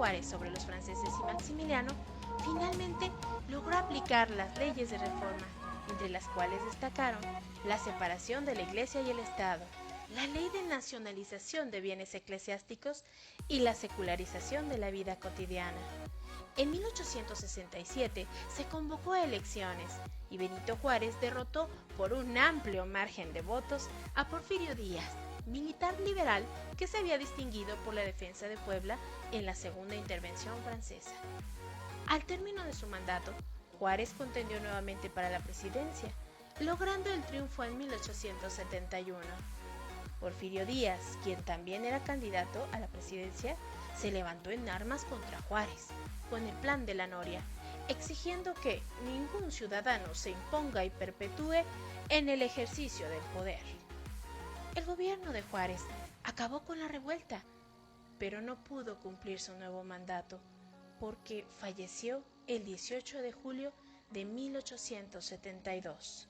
Juárez sobre los franceses y Maximiliano, finalmente logró aplicar las leyes de reforma, entre las cuales destacaron la separación de la Iglesia y el Estado, la ley de nacionalización de bienes eclesiásticos y la secularización de la vida cotidiana. En 1867 se convocó a elecciones y Benito Juárez derrotó por un amplio margen de votos a Porfirio Díaz, militar liberal que se había distinguido por la defensa de Puebla en la segunda intervención francesa. Al término de su mandato, Juárez contendió nuevamente para la presidencia, logrando el triunfo en 1871. Porfirio Díaz, quien también era candidato a la presidencia, se levantó en armas contra Juárez, con el Plan de la Noria, exigiendo que ningún ciudadano se imponga y perpetúe en el ejercicio del poder. El gobierno de Juárez acabó con la revuelta, pero no pudo cumplir su nuevo mandato, porque falleció el 18 de julio de 1872.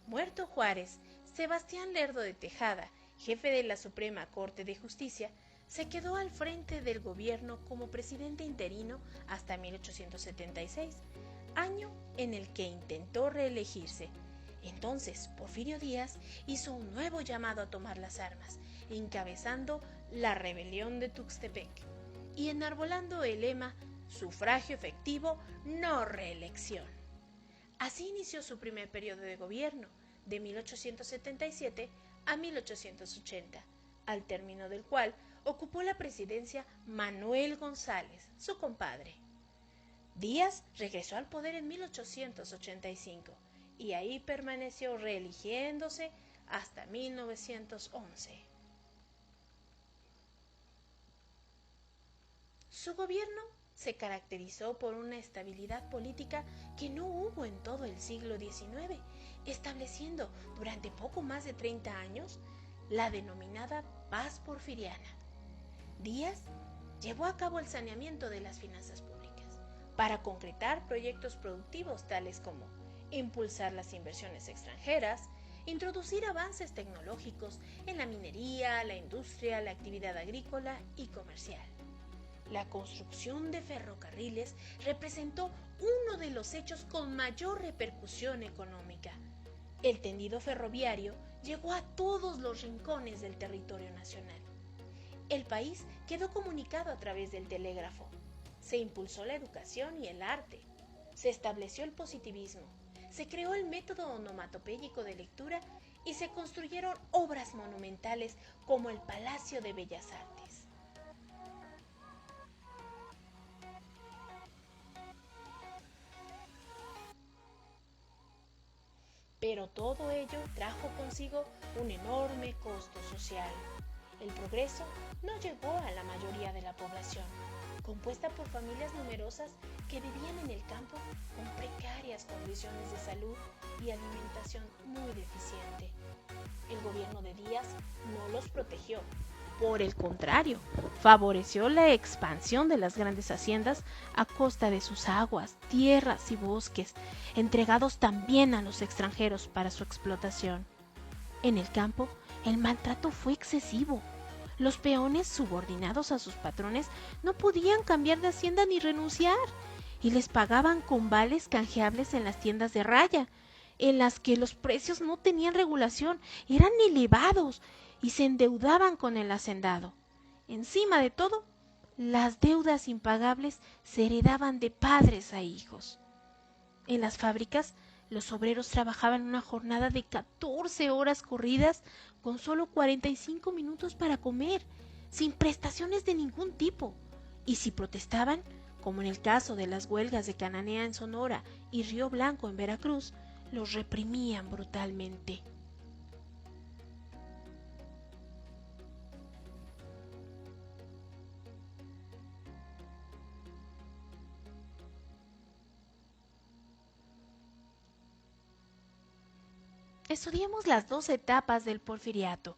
Muerto Juárez, Sebastián Lerdo de Tejada, jefe de la Suprema Corte de Justicia, se quedó al frente del gobierno como presidente interino hasta 1876, año en el que intentó reelegirse. Entonces, Porfirio Díaz hizo un nuevo llamado a tomar las armas, encabezando la rebelión de Tuxtepec y enarbolando el lema sufragio efectivo, no reelección. Así inició su primer periodo de gobierno, de 1877 a 1880, al término del cual ocupó la presidencia Manuel González, su compadre. Díaz regresó al poder en 1885 y ahí permaneció reeligiéndose hasta 1911. Su gobierno se caracterizó por una estabilidad política que no hubo en todo el siglo XIX, estableciendo durante poco más de 30 años la denominada paz porfiriana. Díaz llevó a cabo el saneamiento de las finanzas públicas para concretar proyectos productivos tales como impulsar las inversiones extranjeras, introducir avances tecnológicos en la minería, la industria, la actividad agrícola y comercial. La construcción de ferrocarriles representó uno de los hechos con mayor repercusión económica. El tendido ferroviario llegó a todos los rincones del territorio nacional. El país quedó comunicado a través del telégrafo. Se impulsó la educación y el arte. Se estableció el positivismo. Se creó el método onomatopéyico de lectura y se construyeron obras monumentales como el Palacio de Bellas Artes. Pero todo ello trajo consigo un enorme costo social. El progreso no llegó a la mayoría de la población, compuesta por familias numerosas que vivían en el campo con precarias condiciones de salud y alimentación muy deficiente. El gobierno de Díaz no los protegió. Por el contrario, favoreció la expansión de las grandes haciendas a costa de sus aguas, tierras y bosques, entregados también a los extranjeros para su explotación. En el campo, el maltrato fue excesivo. Los peones subordinados a sus patrones no podían cambiar de hacienda ni renunciar, y les pagaban con vales canjeables en las tiendas de raya, en las que los precios no tenían regulación, eran elevados y se endeudaban con el hacendado. Encima de todo, las deudas impagables se heredaban de padres a hijos. En las fábricas, los obreros trabajaban una jornada de 14 horas corridas con solo 45 minutos para comer, sin prestaciones de ningún tipo. Y si protestaban, como en el caso de las huelgas de Cananea en Sonora y Río Blanco en Veracruz, los reprimían brutalmente. Estudiemos las dos etapas del porfiriato.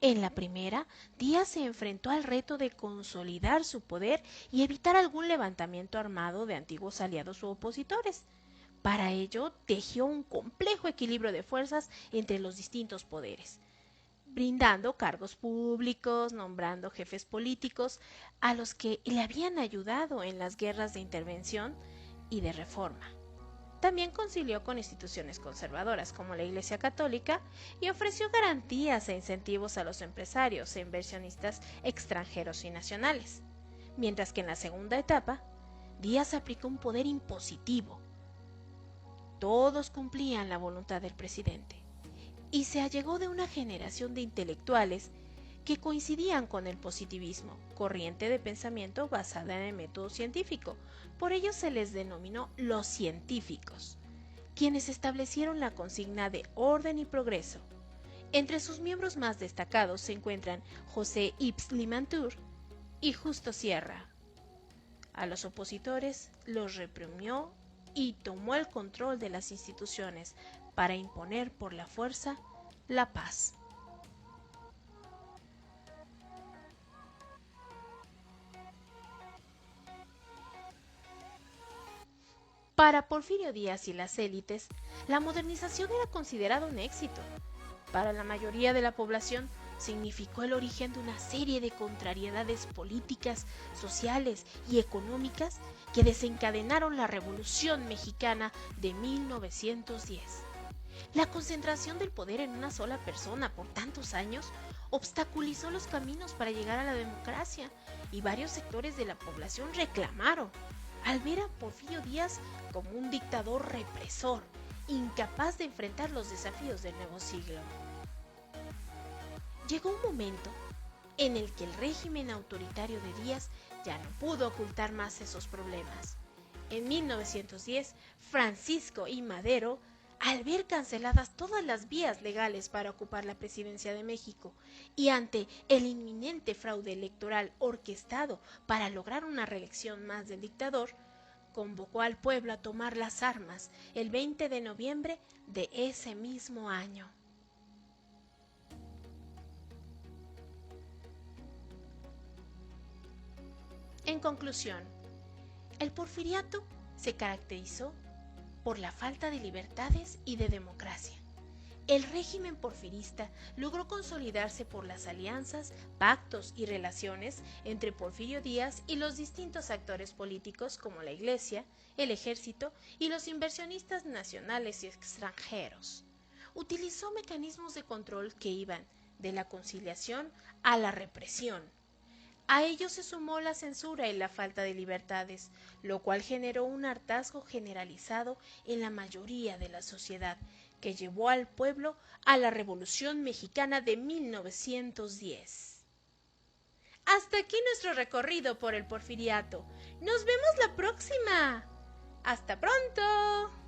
En la primera, Díaz se enfrentó al reto de consolidar su poder y evitar algún levantamiento armado de antiguos aliados u opositores. Para ello, tejió un complejo equilibrio de fuerzas entre los distintos poderes. brindando cargos públicos, nombrando jefes políticos a los que le habían ayudado en las guerras de intervención y de reforma. También concilió con instituciones conservadoras como la Iglesia Católica y ofreció garantías e incentivos a los empresarios e inversionistas extranjeros y nacionales. Mientras que en la segunda etapa, Díaz aplicó un poder impositivo. Todos cumplían la voluntad del presidente y se allegó de una generación de intelectuales que coincidían con el positivismo, corriente de pensamiento basada en el método científico. Por ello se les denominó los científicos, quienes establecieron la consigna de orden y progreso. Entre sus miembros más destacados se encuentran José Yves Limantour y Justo Sierra. A los opositores los reprimió y tomó el control de las instituciones para imponer por la fuerza la paz. Para Porfirio Díaz y las élites, la modernización era considerada un éxito. Para la mayoría de la población, significó el origen de una serie de contrariedades políticas, sociales y económicas que desencadenaron la Revolución Mexicana de 1910. La concentración del poder en una sola persona por tantos años obstaculizó los caminos para llegar a la democracia y varios sectores de la población reclamaron al ver a Porfirio Díaz como un dictador represor, incapaz de enfrentar los desafíos del nuevo siglo. Llegó un momento en el que el régimen autoritario de Díaz ya no pudo ocultar más esos problemas. En 1910, Francisco I. Madero, al ver canceladas todas las vías legales para ocupar la presidencia de México y ante el inminente fraude electoral orquestado para lograr una reelección más del dictador, convocó al pueblo a tomar las armas el 20 de noviembre de ese mismo año. En conclusión, el porfiriato se caracterizó por la falta de libertades y de democracia. El régimen porfirista logró consolidarse por las alianzas, pactos y relaciones entre Porfirio Díaz y los distintos actores políticos como la Iglesia, el Ejército y los inversionistas nacionales y extranjeros. Utilizó mecanismos de control que iban de la conciliación a la represión. A ello se sumó la censura y la falta de libertades, lo cual generó un hartazgo generalizado en la mayoría de la sociedad, que llevó al pueblo a la Revolución Mexicana de 1910. Hasta aquí nuestro recorrido por el porfiriato. ¡Nos vemos la próxima! ¡Hasta pronto!